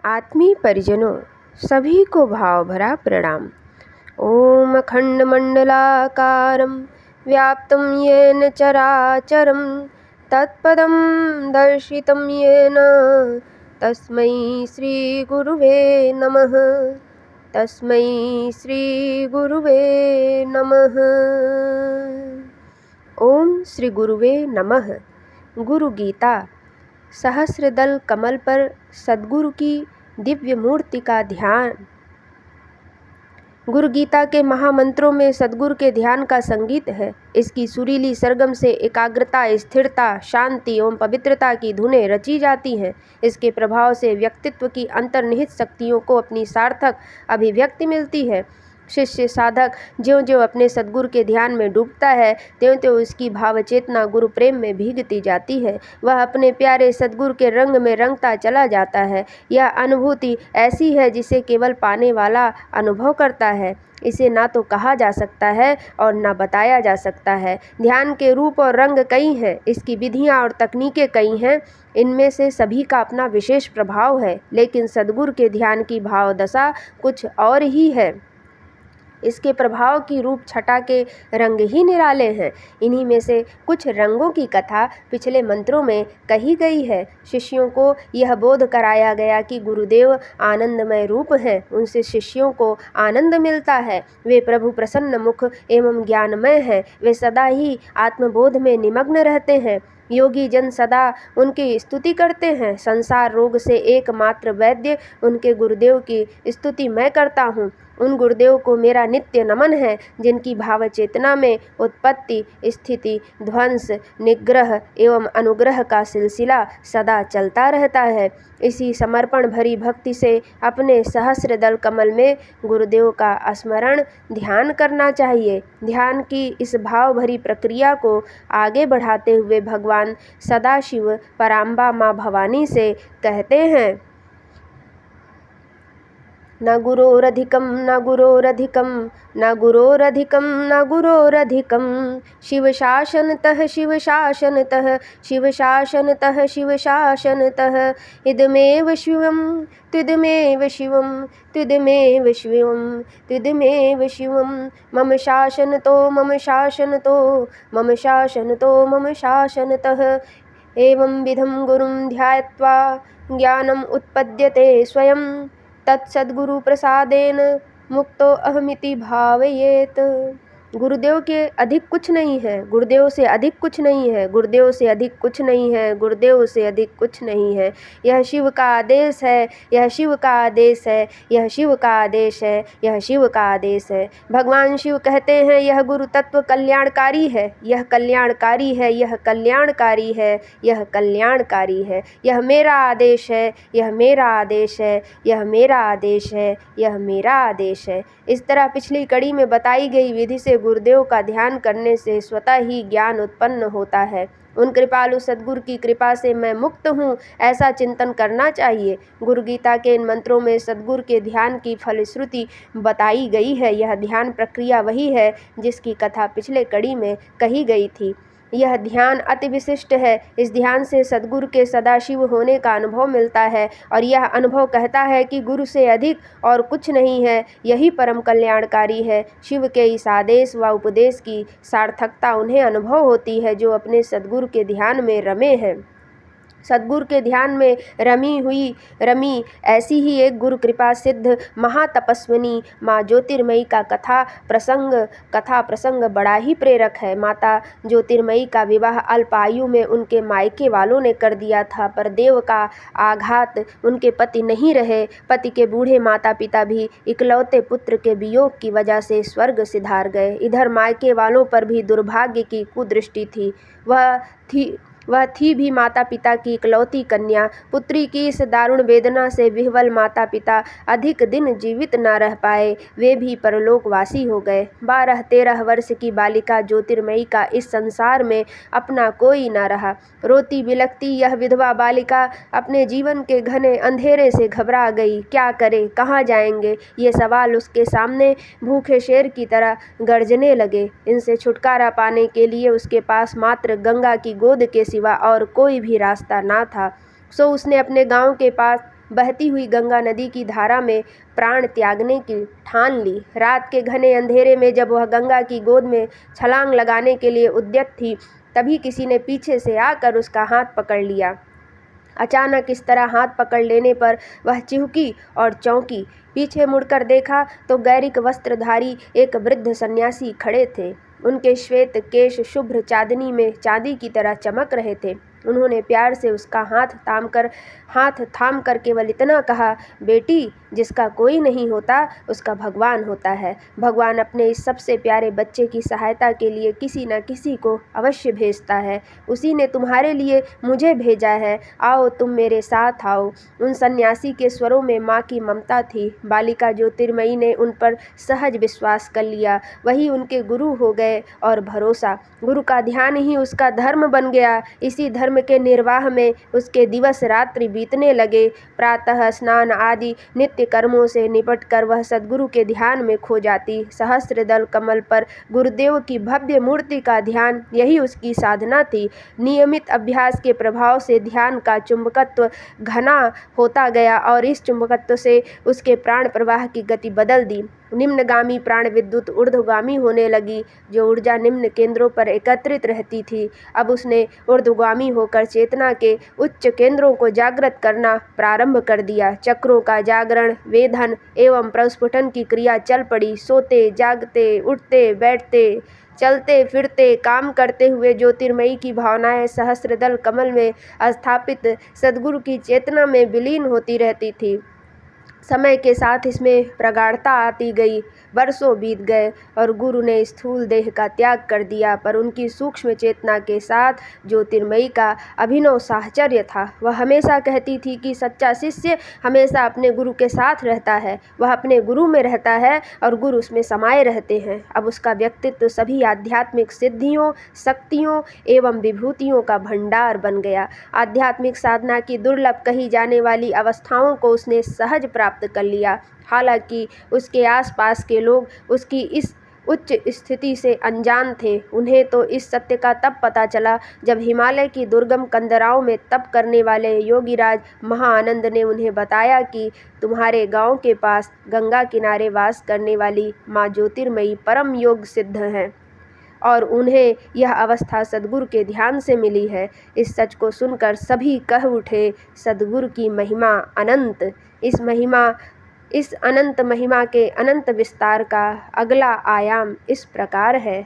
आत्मीय परिजनों, सभी को भाव भरा प्रणाम। ओम अखंडमंडलाकारं व्याप्तं येन चराचरं तत्पदं दर्शितं येन तस्मै श्रीगुरुवे नमः। तस्मै श्रीगुरुवे नमः। ओम श्री गुरुवे नमः। गुरु गीता सहस्रदल कमल पर सद्गुरु की दिव्य मूर्ति का ध्यान। गुरु गीता के महामंत्रों में सद्गुरु के ध्यान का संगीत है। इसकी सुरीली सरगम से एकाग्रता, स्थिरता, शांति एवं पवित्रता की धुनें रची जाती हैं। इसके प्रभाव से व्यक्तित्व की अंतर्निहित शक्तियों को अपनी सार्थक अभिव्यक्ति मिलती है। शिष्य साधक ज्यों-ज्यों अपने सद्गुरु के ध्यान में डूबता है, त्यों-त्यों उसकी भाव चेतना गुरु प्रेम में भीगती जाती है। वह अपने प्यारे सद्गुरु के रंग में रंगता चला जाता है। यह अनुभूति ऐसी है जिसे केवल पाने वाला अनुभव करता है। इसे ना तो कहा जा सकता है और ना बताया जा सकता है। ध्यान के रूप और रंग कई हैं, इसकी विधियाँ और तकनीकें कई हैं। इनमें से सभी का अपना विशेष प्रभाव है, लेकिन सद्गुरु के ध्यान की भाव दशा कुछ और ही है। इसके प्रभाव की रूप छटा के रंग ही निराले हैं। इन्हीं में से कुछ रंगों की कथा पिछले मंत्रों में कही गई है। शिष्यों को यह बोध कराया गया कि गुरुदेव आनंदमय रूप हैं। उनसे शिष्यों को आनंद मिलता है। वे प्रभु प्रसन्न मुख एवं ज्ञानमय हैं। वे सदा ही आत्मबोध में निमग्न रहते हैं। योगी जन सदा उनकी स्तुति करते हैं। संसार रोग से एकमात्र वैद्य उनके गुरुदेव की स्तुति मैं करता हूँ। उन गुरुदेव को मेरा नित्य नमन है, जिनकी भाव चेतना में उत्पत्ति, स्थिति, ध्वंस, निग्रह एवं अनुग्रह का सिलसिला सदा चलता रहता है। इसी समर्पण भरी भक्ति से अपने सहस्र दल कमल में गुरुदेव का स्मरण ध्यान करना चाहिए। ध्यान की इस भाव भरी प्रक्रिया को आगे बढ़ाते हुए भगवान सदाशिव पराम्बा माँ भवानी से कहते हैं, न गुरोरधिकं न गुरोरधिकं न गुरोरधिकं न गुरोरधिकं शिवशासनतः शिवशासनतः शिवशासनतः शिवशासनतः इदमेव शिवं त्विदमेव शिवं त्विदमेव शिवं त्विदमेव शिवं मम शासनतो मम शासनतो मम शासनतो मम शासनतः एवं विधं गुरुं ध्यात्वा ज्ञानम् उत्पद्यते स्वयं तत्सद्गुरु प्रसादेन मुक्तो अहमिति भावयेत। गुरुदेव के अधिक कुछ नहीं है, गुरुदेव से अधिक कुछ नहीं है, गुरुदेव से अधिक कुछ नहीं है, गुरुदेव से अधिक कुछ नहीं है। यह शिव का आदेश है, यह शिव का आदेश है, यह शिव का आदेश है, यह शिव का आदेश है। भगवान शिव कहते हैं, यह गुरु तत्व कल्याणकारी है, यह कल्याणकारी है, यह कल्याणकारी है, यह कल्याणकारी है। यह मेरा आदेश है, यह मेरा आदेश है, यह मेरा आदेश है, यह मेरा आदेश है। इस तरह पिछली कड़ी में बताई गई विधि से गुरुदेव का ध्यान करने से स्वतः ही ज्ञान उत्पन्न होता है। उन कृपालु सद्गुरु की कृपा से मैं मुक्त हूँ, ऐसा चिंतन करना चाहिए। गुरु गीता के इन मंत्रों में सद्गुरु के ध्यान की फलश्रुति बताई गई है। यह ध्यान प्रक्रिया वही है जिसकी कथा पिछले कड़ी में कही गई थी। यह ध्यान अति विशिष्ट है। इस ध्यान से सद्गुरु के सदाशिव होने का अनुभव मिलता है और यह अनुभव कहता है कि गुरु से अधिक और कुछ नहीं है। यही परम कल्याणकारी है। शिव के इस आदेश व उपदेश की सार्थकता उन्हें अनुभव होती है जो अपने सद्गुरु के ध्यान में रमे हैं। सद्गुरु के ध्यान में रमी ऐसी ही एक गुरु कृपा सिद्ध महातपस्विनी माँ ज्योतिर्मयी का कथा प्रसंग बड़ा ही प्रेरक है। माता ज्योतिर्मयी का विवाह अल्पायु में उनके मायके वालों ने कर दिया था, पर देव का आघात उनके पति नहीं रहे। पति के बूढ़े माता पिता भी इकलौते पुत्र के वियोग की वजह से स्वर्ग सिधार गए। इधर मायके वालों पर भी दुर्भाग्य की कुदृष्टि थी। वह थी भी माता पिता की इकलौती कन्या। पुत्री की इस दारुण वेदना से विह्वल माता पिता अधिक दिन जीवित न रह पाए। वे भी परलोकवासी हो गए। 12-13 वर्ष की बालिका ज्योतिर्मयी का इस संसार में अपना कोई न रहा। रोती बिलखती यह विधवा बालिका अपने जीवन के घने अंधेरे से घबरा गई। क्या करे, कहाँ जाएंगे, ये सवाल उसके सामने भूखे शेर की तरह गर्जने लगे। इनसे छुटकारा पाने के लिए उसके पास मात्र गंगा की गोद के सिवा और कोई भी रास्ता ना था। सो उसने अपने गांव के पास बहती हुई गंगा नदी की धारा में प्राण त्यागने की ठान ली। रात के घने अंधेरे में जब वह गंगा की गोद में छलांग लगाने के लिए उद्यत थी, तभी किसी ने पीछे से आकर उसका हाथ पकड़ लिया। अचानक इस तरह हाथ पकड़ लेने पर वह चिहुकी और चौंकी। पीछे मुड़कर देखा तो गैरिक वस्त्रधारी एक वृद्ध सन्यासी खड़े थे। उनके श्वेत केश शुभ्र चांदनी में चांदी की तरह चमक रहे थे। उन्होंने प्यार से उसका हाथ थाम कर केवल इतना कहा, बेटी, जिसका कोई नहीं होता उसका भगवान होता है। भगवान अपने इस सबसे प्यारे बच्चे की सहायता के लिए किसी न किसी को अवश्य भेजता है। उसी ने तुम्हारे लिए मुझे भेजा है। आओ, तुम मेरे साथ आओ। उन सन्यासी के स्वरों में माँ की ममता थी। बालिका ज्योतिर्मयी ने उन पर सहज विश्वास कर लिया। वही उनके गुरु हो गए और भरोसा। गुरु का ध्यान ही उसका धर्म बन गया। इसी धर्म के निर्वाह में उसके दिवस रात्रि बीतने लगे। प्रातः स्नान आदि नित्य कर्मों से निपटकर वह सद्गुरु के ध्यान में खो जाती। सहस्त्रदल कमल पर गुरुदेव की भव्य मूर्ति का ध्यान, यही उसकी साधना थी। नियमित अभ्यास के प्रभाव से ध्यान का चुंबकत्व घना होता गया और इस चुंबकत्व से उसके प्राण प्रवाह की गति बदल दी। निम्नगामी प्राण विद्युत ऊर्ध्वगामी होने लगी। जो ऊर्जा निम्न केंद्रों पर एकत्रित रहती थी, अब उसने ऊर्ध्वगामी होकर चेतना के उच्च केंद्रों को जागृत करना प्रारंभ कर दिया। चक्रों का जागरण, वेधन एवं प्रस्फुटन की क्रिया चल पड़ी। सोते, जागते, उठते, बैठते, चलते फिरते, काम करते हुए ज्योतिर्मयी की भावनाएं सहस्त्रदल कमल में स्थापित सद्गुरु की चेतना में विलीन होती रहती थी। समय के साथ इसमें प्रगाढ़ता आती गई। वर्षों बीत गए और गुरु ने स्थूल देह का त्याग कर दिया, पर उनकी सूक्ष्म चेतना के साथ ज्योतिर्मयी का अभिनव साहचर्य था। वह हमेशा कहती थी कि सच्चा शिष्य हमेशा अपने गुरु के साथ रहता है। वह अपने गुरु में रहता है और गुरु उसमें समाये रहते हैं। अब उसका व्यक्तित्व सभी आध्यात्मिक सिद्धियों, शक्तियों एवं विभूतियों का भंडार बन गया। आध्यात्मिक साधना की दुर्लभ कही जाने वाली अवस्थाओं को उसने सहज प्राप्त कर लिया। हालांकि उसके आसपास के लोग उसकी इस उच्च स्थिति से अनजान थे। उन्हें तो इस सत्य का तब पता चला जब हिमालय की दुर्गम कंदराओं में तप करने वाले योगीराज महाआनंद ने उन्हें बताया कि तुम्हारे गांव के पास गंगा किनारे वास करने वाली माँ ज्योतिर्मयी परम योग सिद्ध हैं और उन्हें यह अवस्था सद्गुरु के ध्यान से मिली है। इस सच को सुनकर सभी कह उठे, सद्गुरु की महिमा अनंत। इस अनंत महिमा के अनंत विस्तार का अगला आयाम इस प्रकार है।